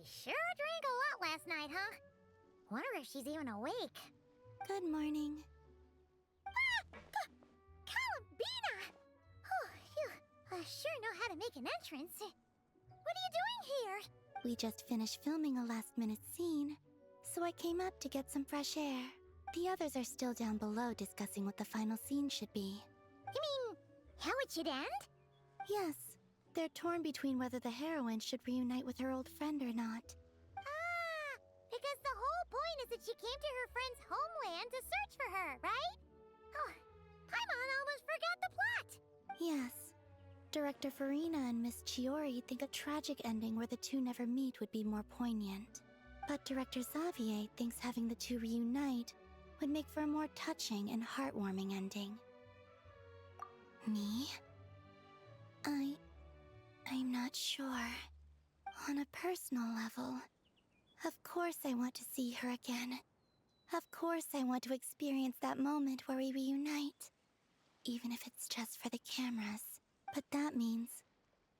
sure drank a lot last night, huh? Wonder if she's even awake. Good morning. Columbina! Oh, you sure know how to make an entrance. What are you doing here? We just finished filming a last-minute scene, so I came up to get some fresh air. The others are still down below discussing what the final scene should be. You mean, how it should end? Yes, they're torn between whether the heroine should reunite with her old friend or not. Ah, because the whole point is that she came to her friend's homeland to search for her, right? Oh, Paimon almost forgot the plot. Yes. Director Farina and Miss Chiori think a tragic ending where the two never meet would be more poignant. But Director Xavier thinks having the two reunite would make for a more touching and heartwarming ending. Me? I'm not sure. On a personal level, of course I want to see her again. Of course I want to experience that moment where we reunite. Even if it's just for the cameras. But that means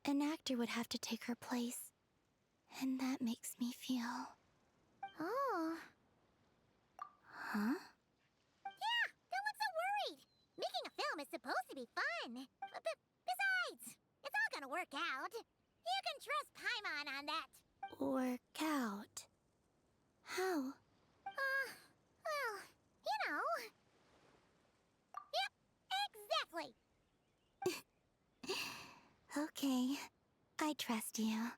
an actor would have to take her place. And that makes me feel... Oh. Huh? Yeah, don't look so worried. Making a film is supposed to be fun. But besides, it's all gonna work out. You can trust Paimon on that. Work out? How? Well, you know. Yep, exactly. Okay, I trust you.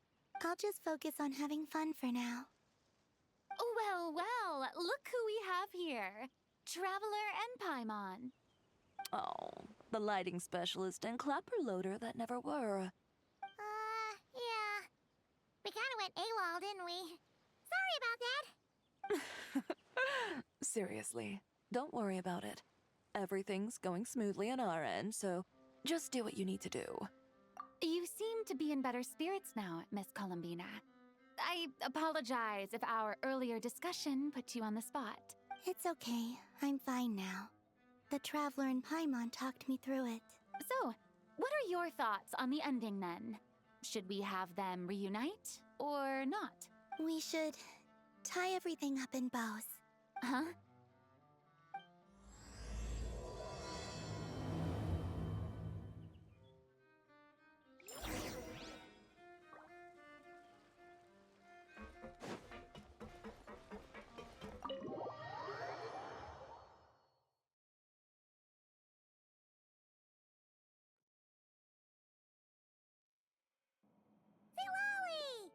I'll just focus on having fun for now. Well, look who we have here. Traveler and Paimon. Oh, the lighting specialist and clapper loader that never were. Yeah. We kinda went AWOL, didn't we? Sorry about that. Seriously, don't worry about it. Everything's going smoothly on our end, so just do what you need to do. You seem to be in better spirits now, Miss Columbina. I apologize if our earlier discussion put you on the spot. It's okay. I'm fine now. The Traveler and Paimon talked me through it. So, what are your thoughts on the ending then? Should we have them reunite or not? We should tie everything up in bows. Huh?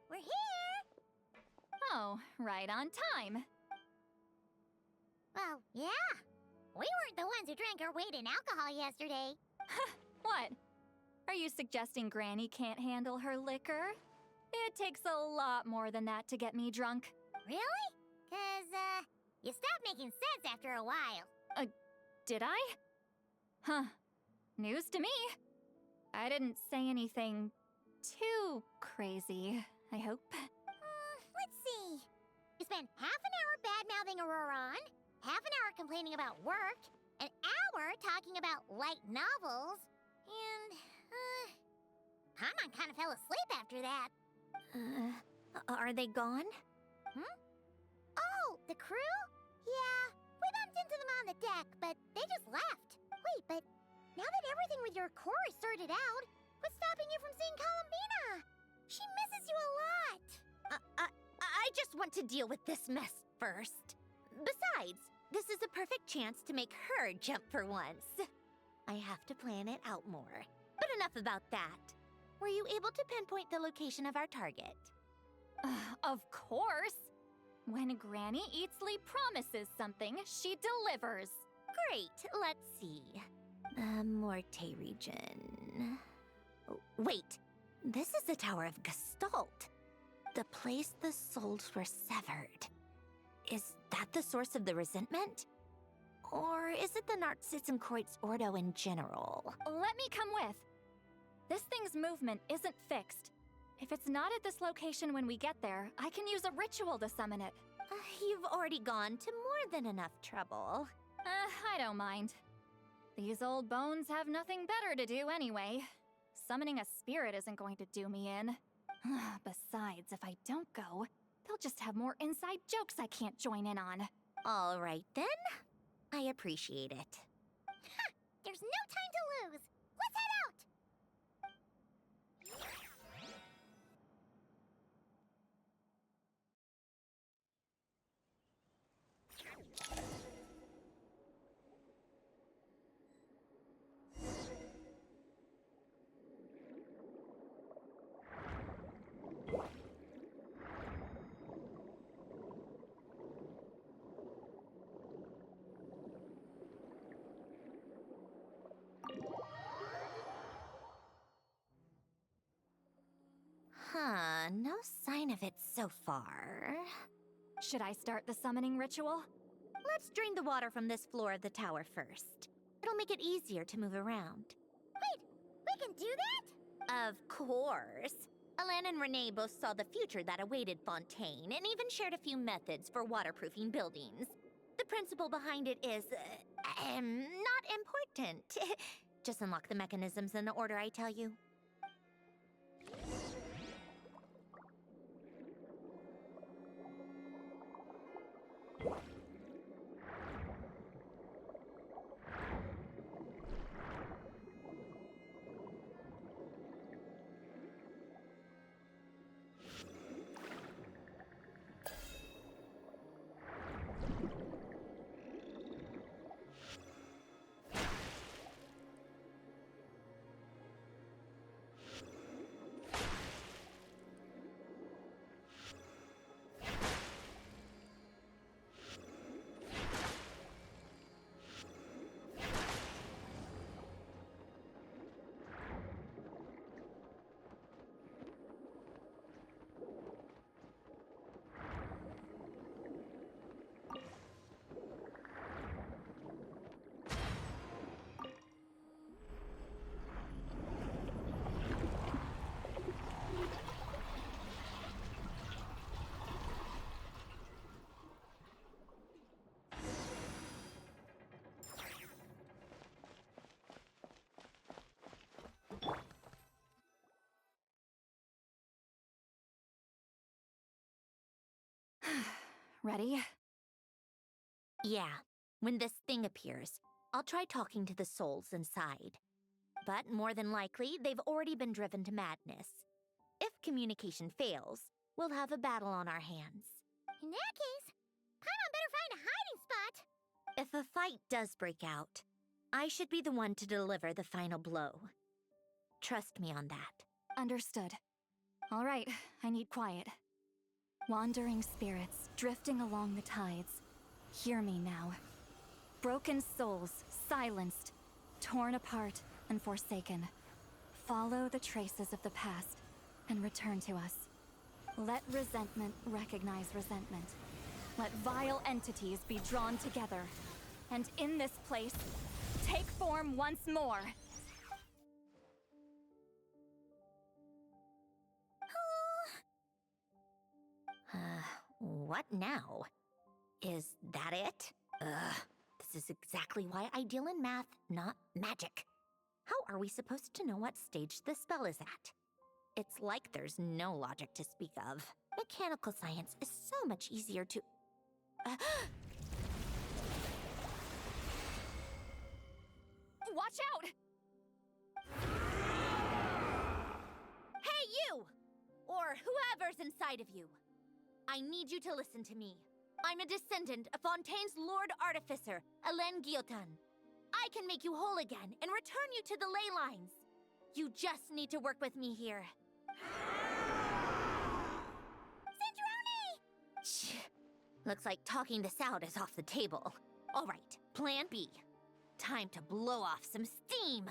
We're here! Oh, right on time. Well, yeah. We weren't the ones who drank our weight in alcohol yesterday. What? Are you suggesting Granny can't handle her liquor? It takes a lot more than that to get me drunk. Really? 'Cause, you stopped making sense after a while. Did I? Huh. News to me. I didn't say anything too crazy, I hope. Let's see. You spent half an hour bad-mouthing Auroron, half an hour complaining about work, an hour talking about light novels, and, Paimon kind of fell asleep after that. Are they gone? Oh, the crew? Yeah, we bumped into them on the deck, but they just left. Wait, but now that everything with your core is sorted out, what's stopping you from seeing Columbina? She misses you a lot. I just want to deal with this mess first. Besides, this is a perfect chance to make her jump for once. I have to plan it out more. But enough about that. Were you able to pinpoint the location of our target? Of course. When Granny Eatsley promises something, she delivers. Great, let's see. The Morte region. Oh, wait, this is the Tower of Gestalt. The place the souls were severed. Is that the source of the resentment? Or is it the Narzisenkreuz Ordo in general? Let me come with. This thing's movement isn't fixed. If it's not at this location when we get there, I can use a ritual to summon it. You've already gone to more than enough trouble. I don't mind. These old bones have nothing better to do anyway. Summoning a spirit isn't going to do me in. Besides, if I don't go, they'll just have more inside jokes I can't join in on. All right, then. I appreciate it. There's no time to lose. Let's head out. Huh, no sign of it so far. Should I start the summoning ritual? Let's drain the water from this floor of the tower first. It'll make it easier to move around. Wait, we can do that? Of course. Alan and Renee both saw the future that awaited Fontaine and even shared a few methods for waterproofing buildings. The principle behind it is, not important. Just unlock the mechanisms in the order I tell you. Ready? Yeah, when this thing appears, I'll try talking to the souls inside. But more than likely, they've already been driven to madness. If communication fails, we'll have a battle on our hands. In that case, Paimon better find a hiding spot. If a fight does break out, I should be the one to deliver the final blow. Trust me on that. Understood. All right, I need quiet. Wandering spirits, drifting along the tides. Hear me now. Broken souls, silenced, torn apart, and forsaken. Follow the traces of the past, and return to us. Let resentment recognize resentment. Let vile entities be drawn together. And in this place, take form once more. What now? Is that it? This is exactly why I deal in math, not magic. How are we supposed to know what stage the spell is at? It's like there's no logic to speak of. Mechanical science is so much easier to... Watch out! Hey, you! Or whoever's inside of you. I need you to listen to me. I'm a descendant of Fontaine's Lord Artificer, Alain Guillotin. I can make you whole again and return you to the ley lines. You just need to work with me here. Cinderoni! Looks like talking this out is off the table. All right, plan B. Time to blow off some steam.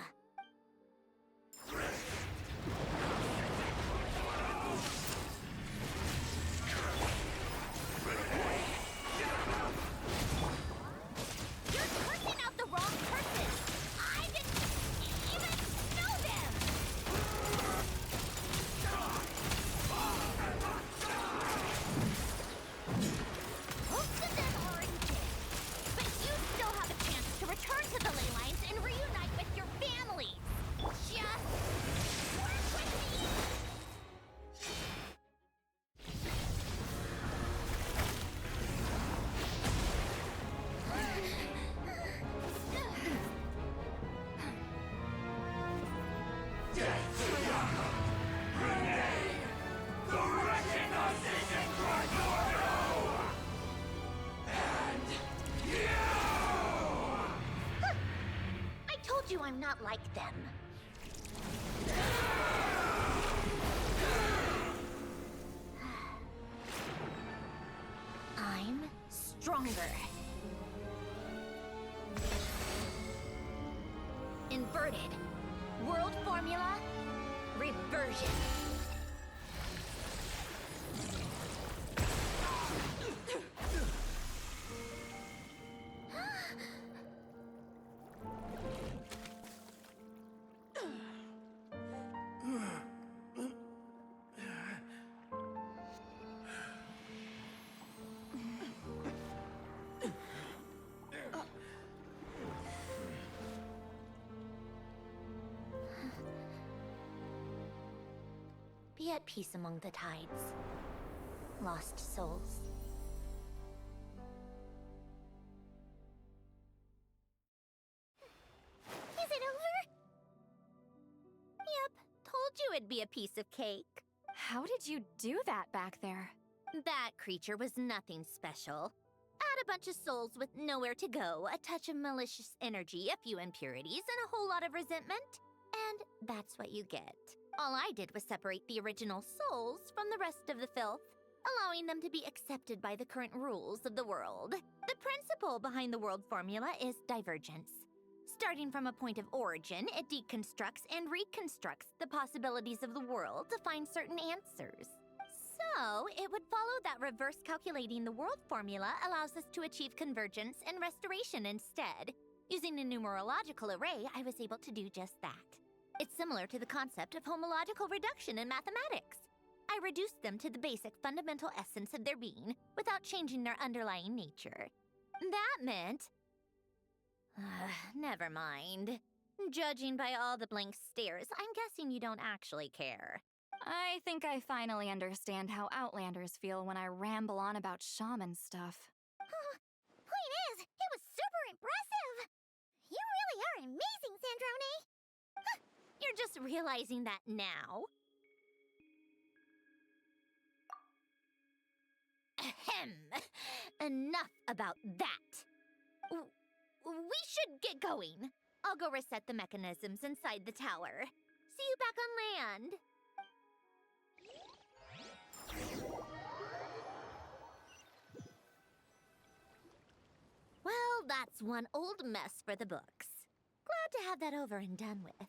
You're cursing out the wrong person! I didn't even know them! Most of them are in jail, but you still have a chance to return to the ley lines and reunite with your family! I'm not like them. I'm stronger. Inverted. World formula. Reversion. Be at peace among the tides. Lost souls. Is it over? Yep, told you it'd be a piece of cake. How did you do that back there? That creature was nothing special. Add a bunch of souls with nowhere to go, a touch of malicious energy, a few impurities, and a whole lot of resentment. And that's what you get. All I did was separate the original souls from the rest of the filth, allowing them to be accepted by the current rules of the world. The principle behind the world formula is divergence. Starting from a point of origin, it deconstructs and reconstructs the possibilities of the world to find certain answers. So, it would follow that reverse calculating the world formula allows us to achieve convergence and restoration instead. Using a numerological array, I was able to do just that. It's similar to the concept of homological reduction in mathematics. I reduced them to the basic fundamental essence of their being without changing their underlying nature. That meant... never mind. Judging by all the blank stares, I'm guessing you don't actually care. I think I finally understand how Outlanders feel when I ramble on about shaman stuff. Point is, it was super impressive! You really are amazing, Sandrone! You're just realizing that now. Ahem. Enough about that. We should get going. I'll go reset the mechanisms inside the tower. See you back on land. Well, that's one old mess for the books. Glad to have that over and done with.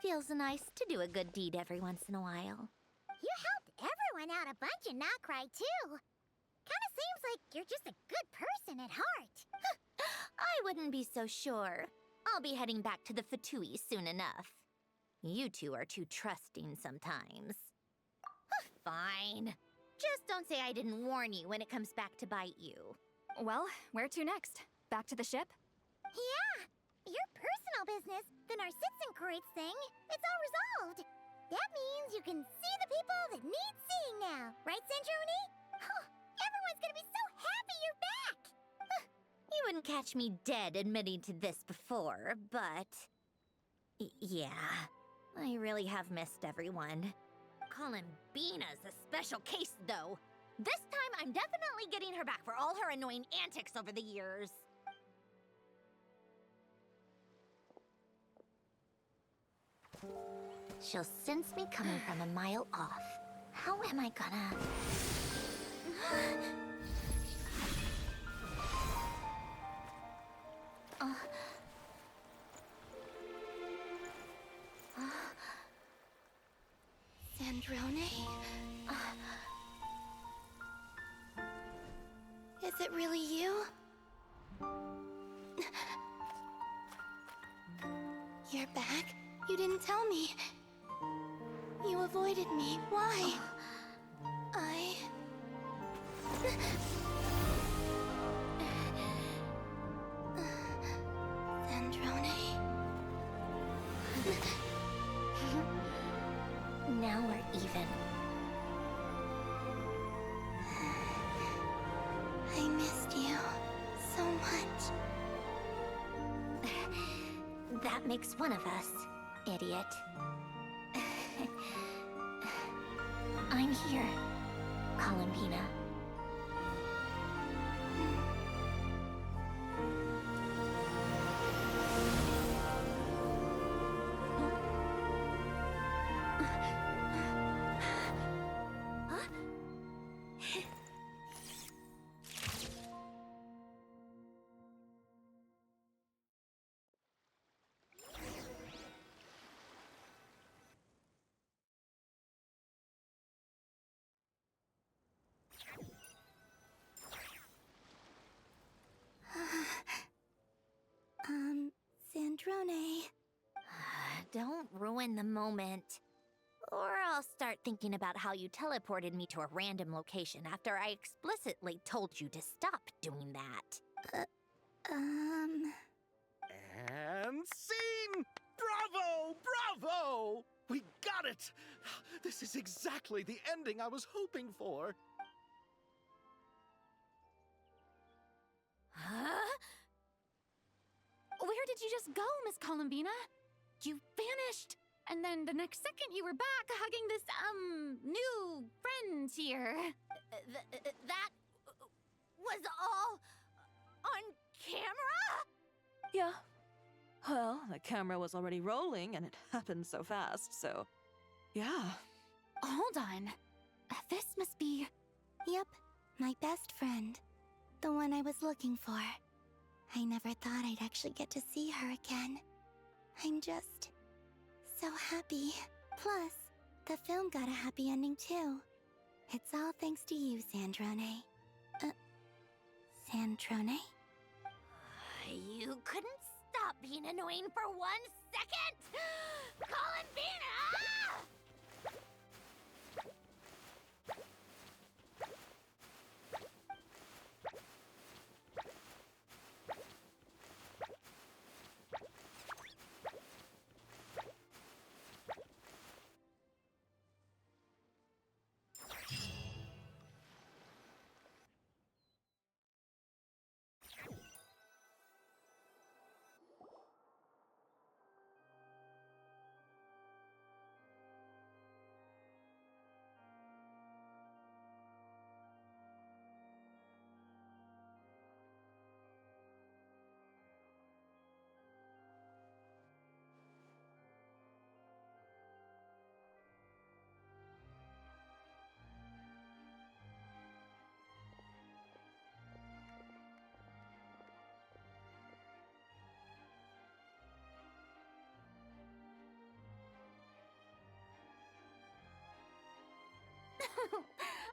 Feels nice to do a good deed every once in a while. You helped everyone out a bunch and not cry, too. Kinda seems like you're just a good person at heart. I wouldn't be so sure. I'll be heading back to the Fatui soon enough. You two are too trusting sometimes. Fine. Just don't say I didn't warn you when it comes back to bite you. Well, where to next? Back to the ship? Yeah, your personal business, the Narcitsan thing, it's all resolved. That means you can see the people that need seeing now, right, Sandrone? Everyone's gonna be so happy you're back! You wouldn't catch me dead admitting to this before, but... yeah, I really have missed everyone. Columbina's a special case, though. This time, I'm definitely getting her back for all her annoying antics over the years. She'll sense me coming from a mile off. How am I gonna... Sandrone? Is it really you? You're back? You didn't tell me. You avoided me. Why? Sandrone? Now we're even. I missed you so much. That makes one of us, idiot. I'm here, Columbina. don't ruin the moment. Or I'll start thinking about how you teleported me to a random location after I explicitly told you to stop doing that. And scene! Bravo! Bravo! We got it! This is exactly the ending I was hoping for. Huh? Where did you just go, Miss Columbina? You vanished, and then the next second you were back hugging this, new friend here. That was all on camera? Yeah. Well, the camera was already rolling and it happened so fast, so yeah. Hold on. This must be... Yep, my best friend. The one I was looking for. I never thought I'd actually get to see her again. I'm just so happy. Plus, the film got a happy ending too. It's all thanks to you, Sandrone. Sandrone? You couldn't stop being annoying for 1 second? Columbina!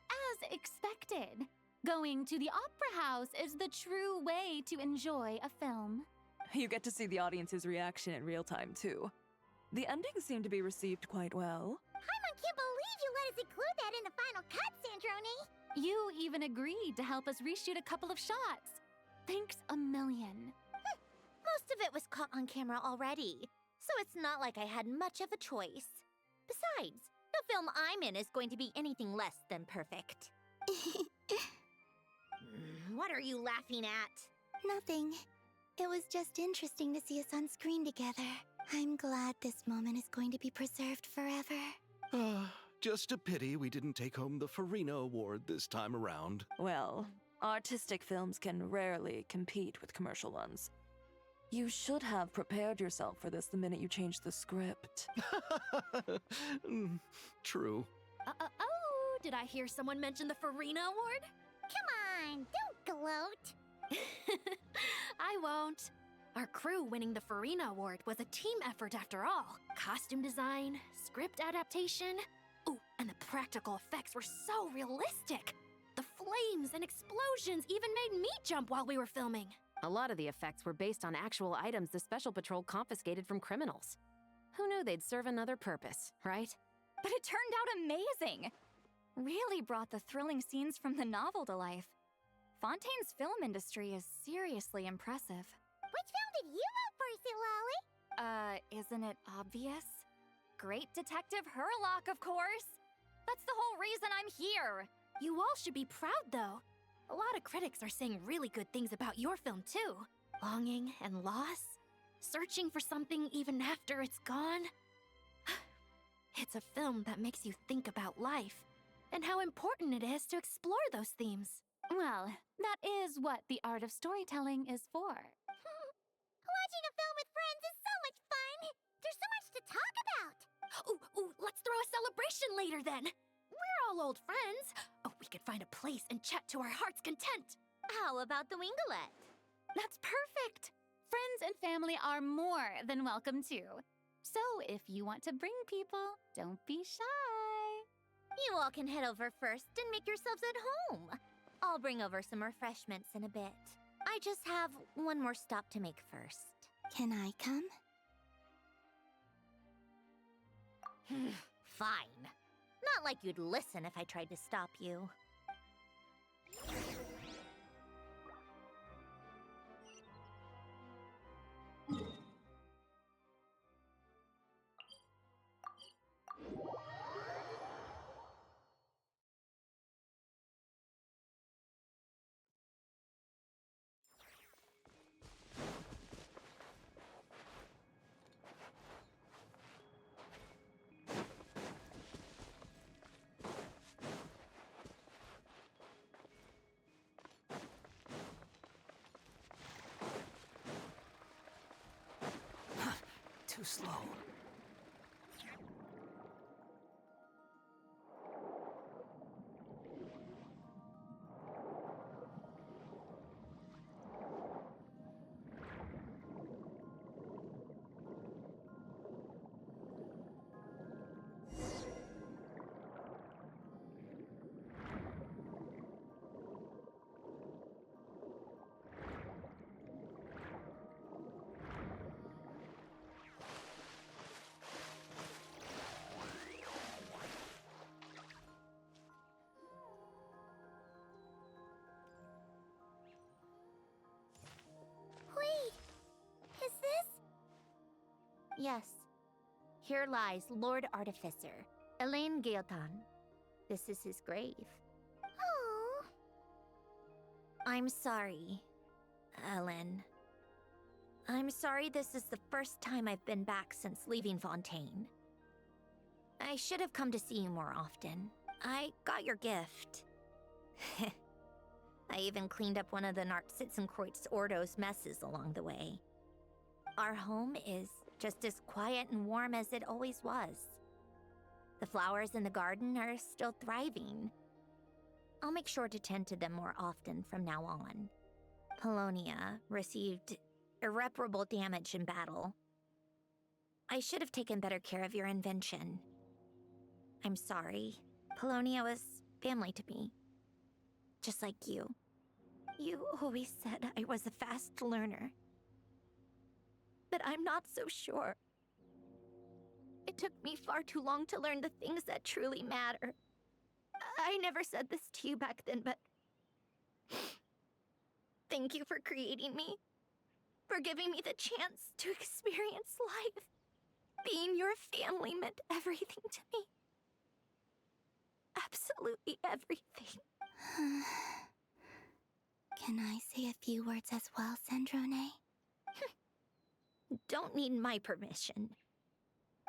As expected. Going to the opera house is the true way to enjoy a film. You get to see the audience's reaction in real time, too. The ending seemed to be received quite well. Paimon can't believe you let us include that in the final cut, Sandrone. You even agreed to help us reshoot a couple of shots. Thanks a million. Most of it was caught on camera already, so it's not like I had much of a choice. Besides, the film I'm in is going to be anything less than perfect. What are you laughing at? Nothing. It was just interesting to see us on screen together. I'm glad this moment is going to be preserved forever. Just a pity we didn't take home the Farina Award this time around. Well, artistic films can rarely compete with commercial ones. You should have prepared yourself for this the minute you changed the script. True. Oh, did I hear someone mention the Farina Award? Come on, don't gloat. I won't. Our crew winning the Farina Award was a team effort after all. Costume design, script adaptation. Ooh, and the practical effects were so realistic. The flames and explosions even made me jump while we were filming. A lot of the effects were based on actual items the Special Patrol confiscated from criminals. Who knew they'd serve another purpose, right? But it turned out amazing! Really brought the thrilling scenes from the novel to life. Fontaine's film industry is seriously impressive. Which film did you vote for, Silali? Isn't it obvious? Great Detective Herlock, of course! That's the whole reason I'm here! You all should be proud, though. A lot of critics are saying really good things about your film, too. Longing and loss. Searching for something even after it's gone. It's a film that makes you think about life and how important it is to explore those themes. Well, that is what the art of storytelling is for. Watching a film with friends is so much fun. There's so much to talk about. Ooh, let's throw a celebration later then. We're all old friends. Oh, we could find a place and chat to our heart's content. How about the Winglet? That's perfect! Friends and family are more than welcome too. So if you want to bring people, don't be shy. You all can head over first and make yourselves at home. I'll bring over some refreshments in a bit. I just have one more stop to make first. Can I come? Fine. Not like you'd listen if I tried to stop you. Too slow. Wait, is this? Yes. Here lies Lord Artificer, Elaine Gaeltan. This is his grave. Oh. I'm sorry, Ellen. I'm sorry this is the first time I've been back since leaving Fontaine. I should have come to see you more often. I got your gift. I even cleaned up one of the Nartsitzenkreuz Ordo's messes along the way. Our home is just as quiet and warm as it always was. The flowers in the garden are still thriving. I'll make sure to tend to them more often from now on. Polonia received irreparable damage in battle. I should have taken better care of your invention. I'm sorry. Polonia was family to me. Just like you. You always said I was a fast learner. But I'm not so sure. It took me far too long to learn the things that truly matter. I never said this to you back then, but thank you for creating me. For giving me the chance to experience life. Being your family meant everything to me. Absolutely everything. Can I say a few words as well, Sandrone? Don't need my permission.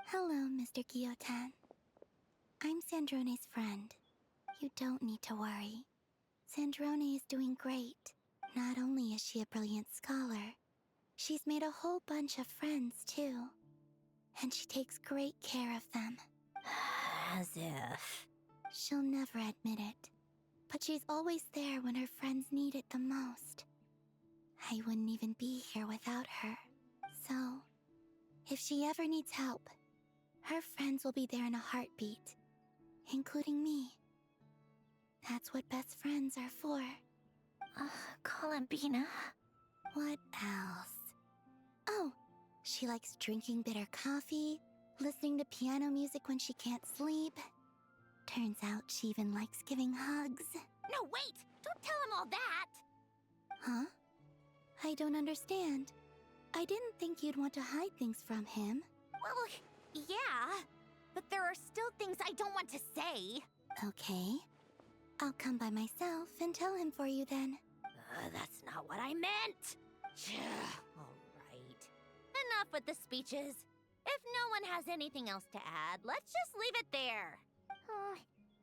Hello, Mr. Guillotin. I'm Sandrone's friend. You don't need to worry. Sandrone is doing great. Not only is she a brilliant scholar, she's made a whole bunch of friends, too. And she takes great care of them. As if. She'll never admit it, but she's always there when her friends need it the most. I wouldn't even be here without her. So, if she ever needs help, her friends will be there in a heartbeat, including me. That's what best friends are for. Columbina. What else? Oh, she likes drinking bitter coffee, listening to piano music when she can't sleep. Turns out she even likes giving hugs. No, wait! Don't tell him all that! Huh? I don't understand. I didn't think you'd want to hide things from him. Well, yeah. But there are still things I don't want to say. Okay. I'll come by myself and tell him for you then. That's not what I meant. All right. Enough with the speeches. If no one has anything else to add, let's just leave it there.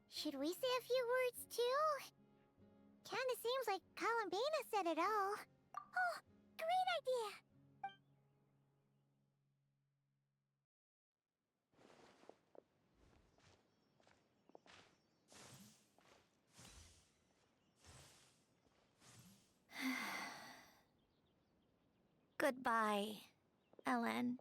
Should we say a few words too? Kinda seems like Columbina said it all. Oh, great idea! Goodbye, Ellen.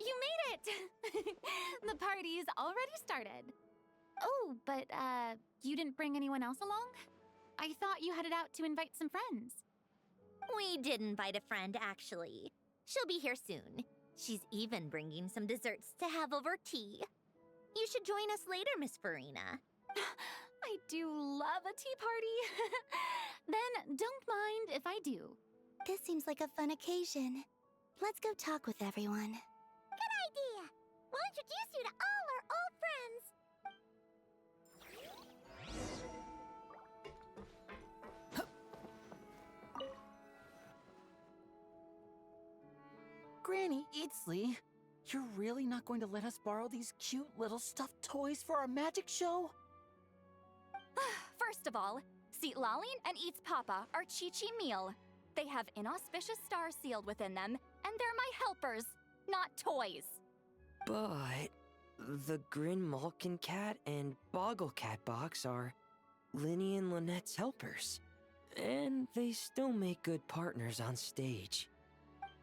You made it! The party's already started. Oh, but, you didn't bring anyone else along? I thought you headed out to invite some friends. We did invite a friend, actually. She'll be here soon. She's even bringing some desserts to have over tea. You should join us later, Miss Farina. I do love a tea party. Then don't mind if I do. This seems like a fun occasion. Let's go talk with everyone. Good idea. We'll introduce you to all our old friends. Granny Eatsley, you're really not going to let us borrow these cute little stuffed toys for our magic show? First of all, Seat Lalin and Eats Papa are Chi-Chi meal. They have inauspicious stars sealed within them, and they're my helpers, not toys. But the Grin Malkin Cat and Boggle Cat box are Linny and Lynette's helpers. And they still make good partners on stage.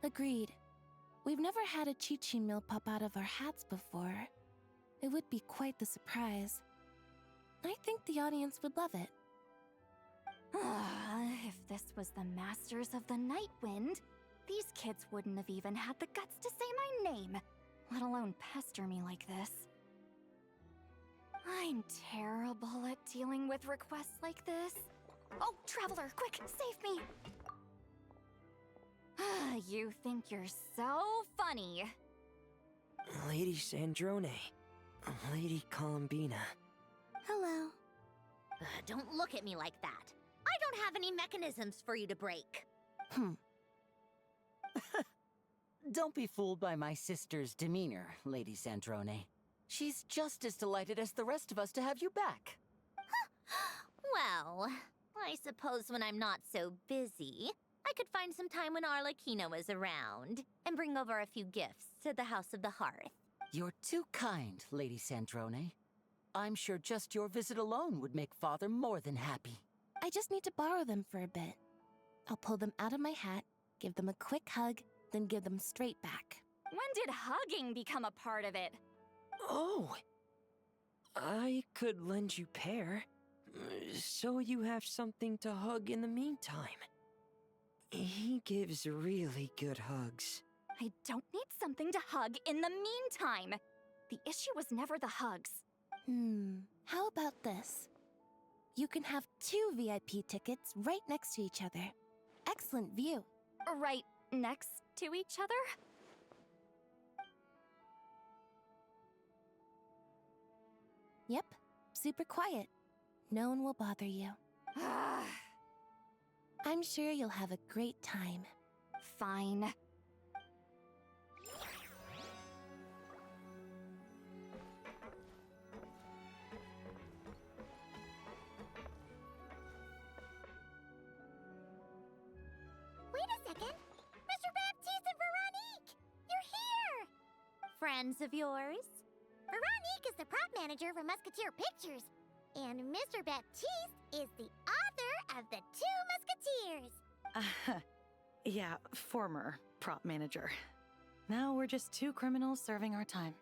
Agreed. We've never had a Chi-Chi meal pop out of our hats before. It would be quite the surprise. I think the audience would love it. If this was the Masters of the Night Wind, these kids wouldn't have even had the guts to say my name, let alone pester me like this. I'm terrible at dealing with requests like this. Oh, Traveler, quick, save me! You think you're so funny. Lady Sandrone, Lady Columbina. Hello. Don't look at me like that. I don't have any mechanisms for you to break. Don't be fooled by my sister's demeanor, Lady Sandrone. She's just as delighted as the rest of us to have you back. Well, I suppose when I'm not so busy, I could find some time when Arlecchino is around and bring over a few gifts to the House of the Hearth. You're too kind, Lady Sandrone. I'm sure just your visit alone would make Father more than happy. I just need to borrow them for a bit. I'll pull them out of my hat, give them a quick hug, then give them straight back. When did hugging become a part of it? Oh, I could lend you Pear, so you have something to hug in the meantime. He gives really good hugs. I don't need something to hug in the meantime. The issue was never the hugs. How about this? You can have 2 VIP tickets right next to each other. Excellent view. Right next to each other? Yep, super quiet. No one will bother you. I'm sure you'll have a great time. Fine. Wait a second. Mr. Baptiste and Veronique! You're here! Friends of yours? Veronique is the prop manager for Musketeer Pictures, and Mr. Baptiste is the author of The Two Musketeers. Yeah, former prop manager. Now we're just 2 criminals serving our time.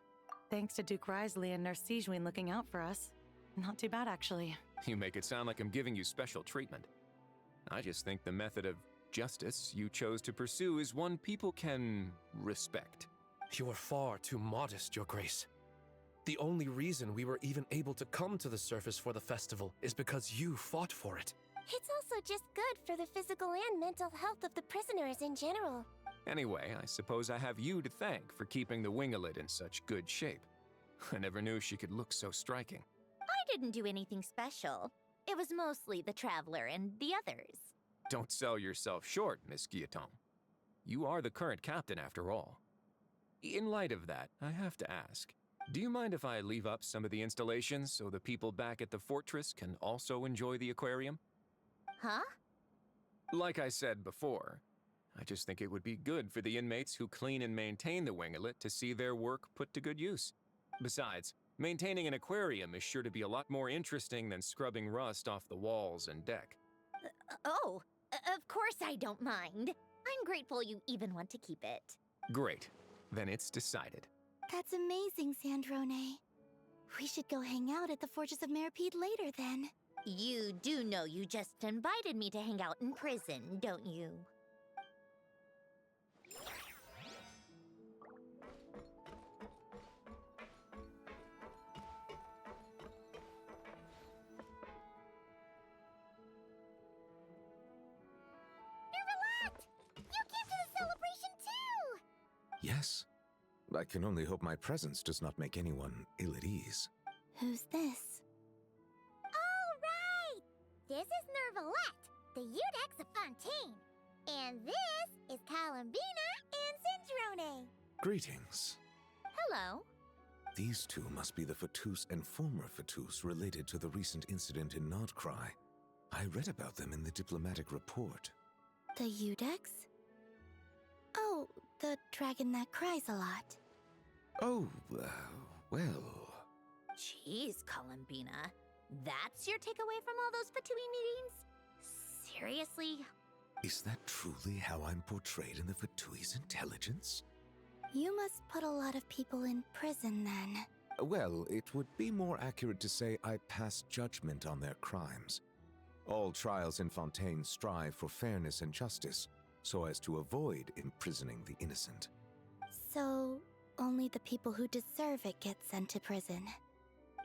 Thanks to Duke Risley and Nurse Sejuin looking out for us. Not too bad, actually. You make it sound like I'm giving you special treatment. I just think the method of justice you chose to pursue is one people can respect. You are far too modest, Your Grace. The only reason we were even able to come to the surface for the festival is because you fought for it. It's also just good for the physical and mental health of the prisoners in general. Anyway, I suppose I have you to thank for keeping the Wingalet in such good shape. I never knew she could look so striking. I didn't do anything special. It was mostly the Traveler and the others. Don't sell yourself short, Miss Guillotin. You are the current captain, after all. In light of that, I have to ask, do you mind if I leave up some of the installations so the people back at the fortress can also enjoy the aquarium? Huh? Like I said before, I just think it would be good for the inmates who clean and maintain the Wingalet to see their work put to good use. Besides, maintaining an aquarium is sure to be a lot more interesting than scrubbing rust off the walls and deck. Of course I don't mind. I'm grateful you even want to keep it. Great. Then it's decided. That's amazing, Sandrone. We should go hang out at the Fortress of Meripede later, then. You do know you just invited me to hang out in prison, don't you? Yes. I can only hope my presence does not make anyone ill at ease. Who's this? All right! This is Nervalette, the Eudex of Fontaine. And this is Columbina and Cendrone. Greetings. Hello. These two must be the Fatus and former Fatus related to the recent incident in Nodcry. I read about them in the diplomatic report. The Eudex? Oh, the dragon that cries a lot. Oh, well... Jeez, Columbina. That's your takeaway from all those Fatui meetings? Seriously? Is that truly how I'm portrayed in the Fatui's intelligence? You must put a lot of people in prison, then. Well, it would be more accurate to say I pass judgment on their crimes. All trials in Fontaine strive for fairness and justice, so as to avoid imprisoning the innocent. So, only the people who deserve it get sent to prison.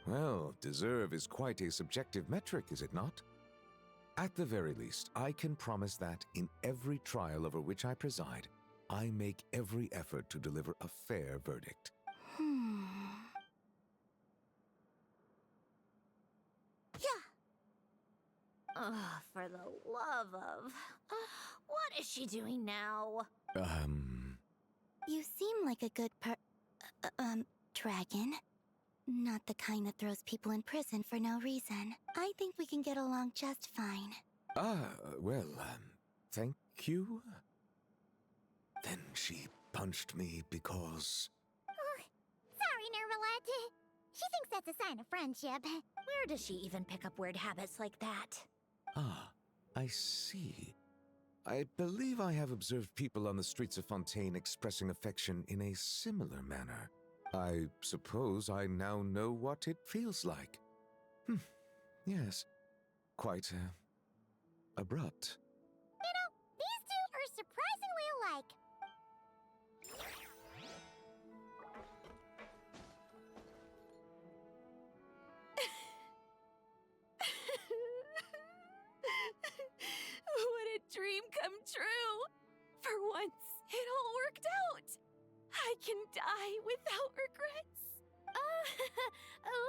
Well, deserve is quite a subjective metric, is it not? At the very least, I can promise that in every trial over which I preside, I make every effort to deliver a fair verdict. Oh, for the love of... what is she doing now? You seem like a good dragon. Not the kind that throws people in prison for no reason. I think we can get along just fine. Well, thank you? Then she punched me because... Sorry, Nervalette. She thinks that's a sign of friendship. Where does she even pick up weird habits like that? Ah, I see. I believe I have observed people on the streets of Fontaine expressing affection in a similar manner. I suppose I now know what it feels like. Yes. Quite, abrupt. You know, these two are surprisingly alike. What a dream come true! For once, it all worked out! I can die without regrets!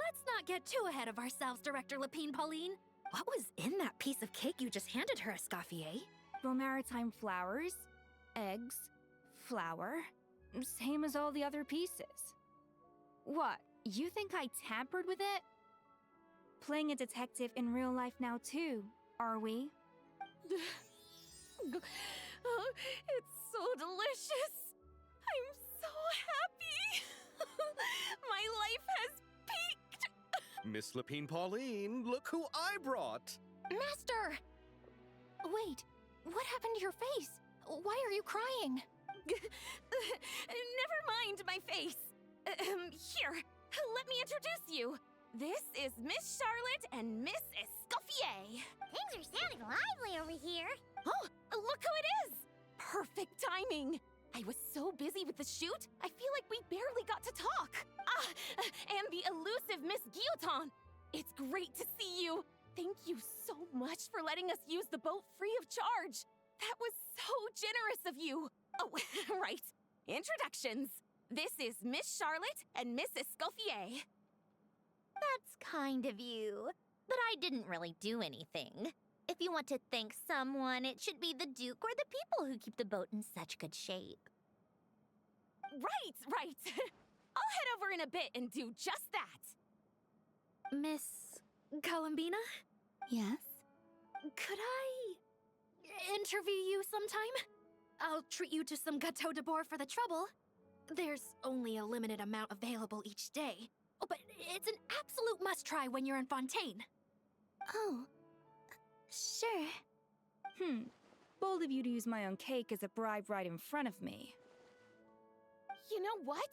Let's not get too ahead of ourselves, Director Lapine Pauline. What was in that piece of cake you just handed her, Escoffier? Maritime flowers, eggs, flour, same as all the other pieces. What, you think I tampered with it? Playing a detective in real life now too, are we? Oh, it's so delicious! I'm so happy! My life has peaked! Miss Lapine Pauline, look who I brought! Master! Wait, what happened to your face? Why are you crying? Never mind my face. Here, let me introduce you. This is Miss Charlotte and Miss Escoffier. Things are sounding lively over here. Oh, look who it is! Perfect timing. I was so busy with the shoot, I feel like we barely got to talk. And the elusive Miss Guillotin. It's great to see you. Thank you so much for letting us use the boat free of charge. That was so generous of you. Oh, right. Introductions. This is Miss Charlotte and Miss Escoffier. That's kind of you. But I didn't really do anything. If you want to thank someone, it should be the Duke or the people who keep the boat in such good shape. Right. I'll head over in a bit and do just that. Miss Columbina? Yes? Could I interview you sometime? I'll treat you to some gâteau de bord for the trouble. There's only a limited amount available each day. Oh, but it's an absolute must-try when you're in Fontaine. Oh, sure. Bold of you to use my own cake as a bribe right in front of me. You know what?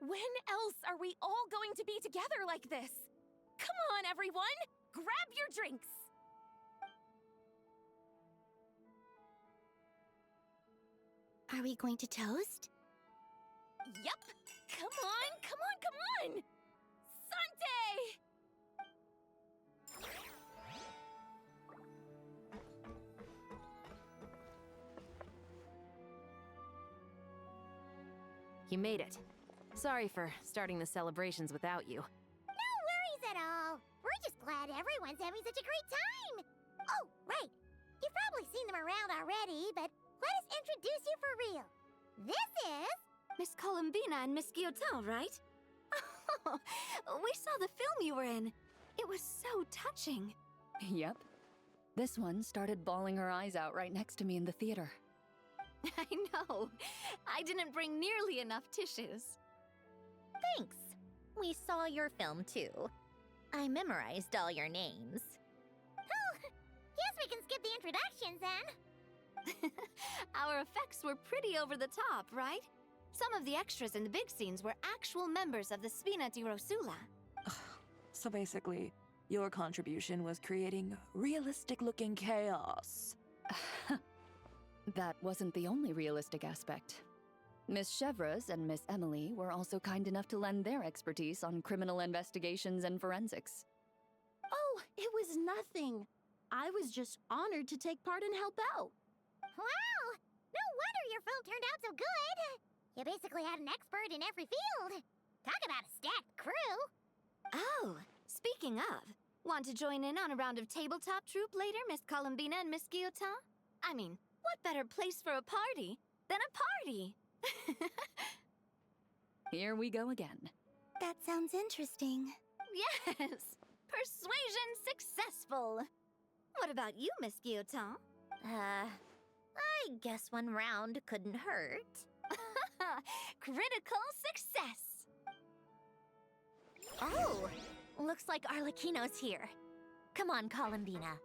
When else are we all going to be together like this? Come on, everyone! Grab your drinks! Are we going to toast? Yep! Come on, come on, come on! Sante! You made it. Sorry for starting the celebrations without you. No worries at all. We're just glad everyone's having such a great time. Oh, right. You've probably seen them around already, but let us introduce you for real. This is... Miss Columbina and Miss Guillotin, right? Oh, we saw the film you were in. It was so touching. Yep. This one started bawling her eyes out right next to me in the theater. I know. I didn't bring nearly enough tissues. Thanks. We saw your film too. I memorized all your names. Oh, guess we can skip the introductions then. Our effects were pretty over the top, right? Some of the extras in the big scenes were actual members of the Spina di Rosula. So basically, your contribution was creating realistic-looking chaos. That wasn't the only realistic aspect. Miss Chevres and Miss Emily were also kind enough to lend their expertise on criminal investigations and forensics. Oh, it was nothing. I was just honored to take part and help out. Wow! No wonder your film turned out so good. You basically had an expert in every field. Talk about a stacked crew. Oh, speaking of, want to join in on a round of tabletop troupe later, Miss Columbina and Miss Guillotin? I mean, what better place for a party than a party? Here we go again. That sounds interesting. Yes! Persuasion successful! What about you, Miss Guillotin? I guess one round couldn't hurt. Critical success! Oh, looks like Arlecchino's here. Come on, Columbina.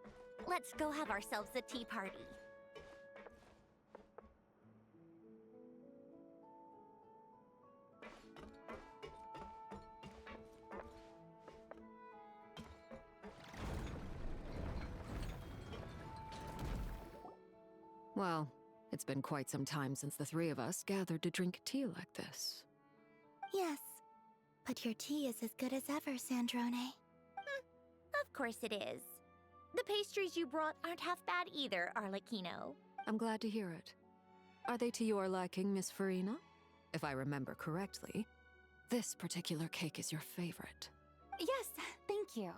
Let's go have ourselves a tea party. Well, it's been quite some time since the three of us gathered to drink tea like this. Yes, but your tea is as good as ever, Sandrone. Of course it is. The pastries you brought aren't half bad either, Arlecchino. I'm glad to hear it. Are they to your liking, Miss Farina? If I remember correctly, this particular cake is your favorite. Yes, thank you.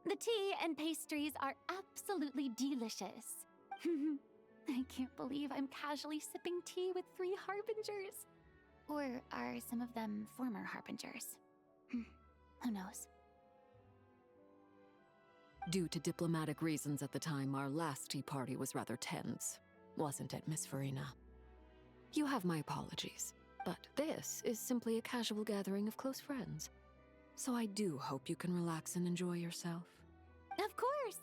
The tea and pastries are absolutely delicious. I can't believe I'm casually sipping tea with 3 harbingers. Or are some of them former harbingers? Who knows? Due to diplomatic reasons at the time, our last tea party was rather tense, wasn't it, Miss Farina? You have my apologies, but this is simply a casual gathering of close friends. So I do hope you can relax and enjoy yourself. Of course!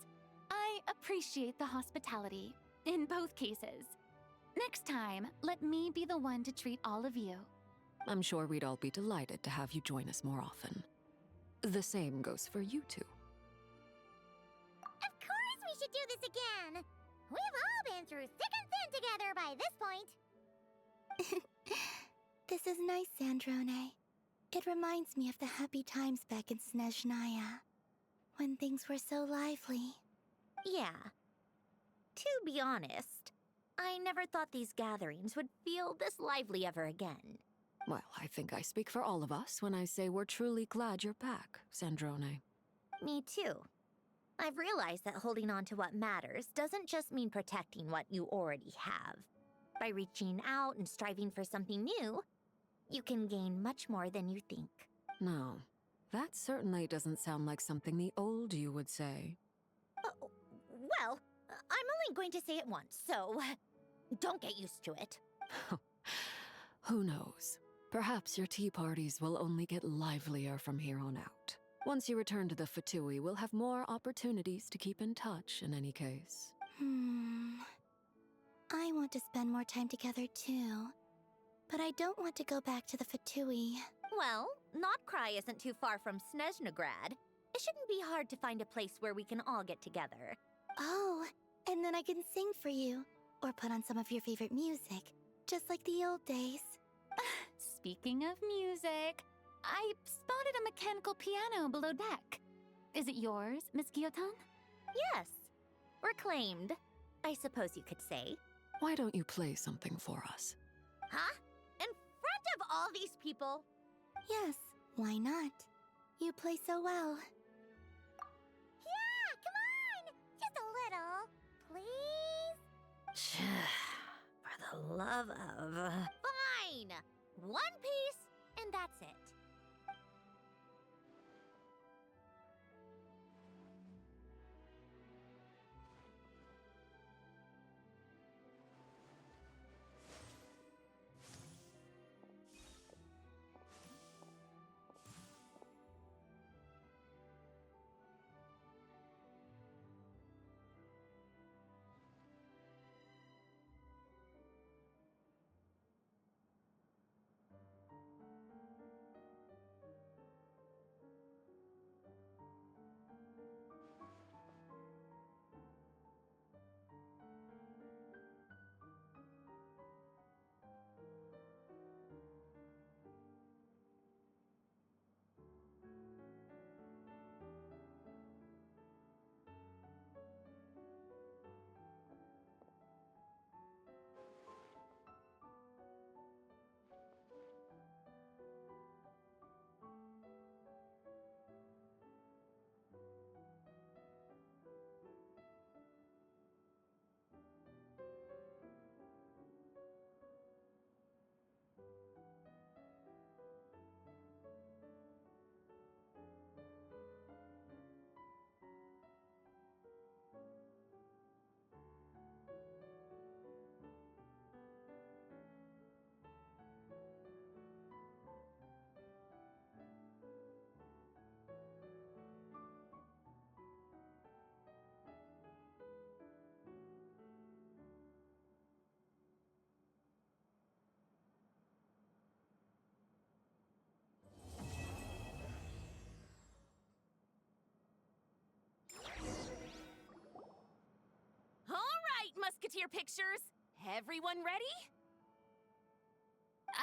I appreciate the hospitality, in both cases. Next time, let me be the one to treat all of you. I'm sure we'd all be delighted to have you join us more often. The same goes for you two. Of course we should do this again. We've all been through thick and thin together by this point. This is nice, Sandrone. It reminds me of the happy times back in Snezhnaya, when things were so lively. Yeah. To be honest, I never thought these gatherings would feel this lively ever again. Well, I think I speak for all of us when I say we're truly glad you're back, Sandrone. Me too. I've realized that holding on to what matters doesn't just mean protecting what you already have. By reaching out and striving for something new, you can gain much more than you think. No, that certainly doesn't sound like something the old you would say. Well, I'm only going to say it once, so don't get used to it. Who knows? Perhaps your tea parties will only get livelier from here on out. Once you return to the Fatui, we'll have more opportunities to keep in touch in any case. I want to spend more time together too. but I don't want to go back to the Fatui. Well, Notcry isn't too far from Snezhnograd. It shouldn't be hard to find a place where we can all get together. Oh, and then I can sing for you, or put on some of your favorite music, just like the old days. Speaking of music, I spotted a mechanical piano below deck. Is it yours, Miss Guillotin? Yes. Reclaimed, I suppose you could say. Why don't you play something for us? Huh? In front of all these people? Yes, why not? You play so well. Yeah, come on! Just a little, please? For the love of... Fine! One piece, and that's it. Musketeer pictures! Everyone ready?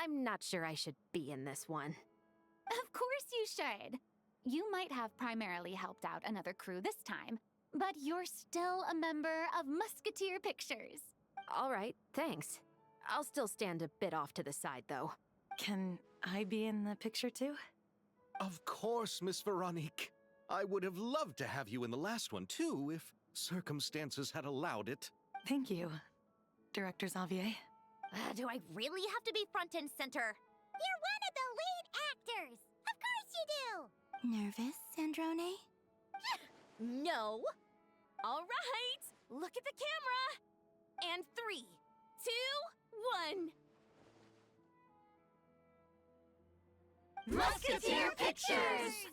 I'm not sure I should be in this one. Of course you should. You might have primarily helped out another crew this time, but you're still a member of Musketeer Pictures. All right, thanks. I'll still stand a bit off to the side, though. Can I be in the picture too? Of course, Miss Veronique. I would have loved to have you in the last one, too, if circumstances had allowed it. Thank you, Director Xavier. Do I really have to be front and center? You're one of the lead actors! Of course you do! Nervous, Sandrone? No. All right, look at the camera. And 3, 2, 1. Musketeer Pictures!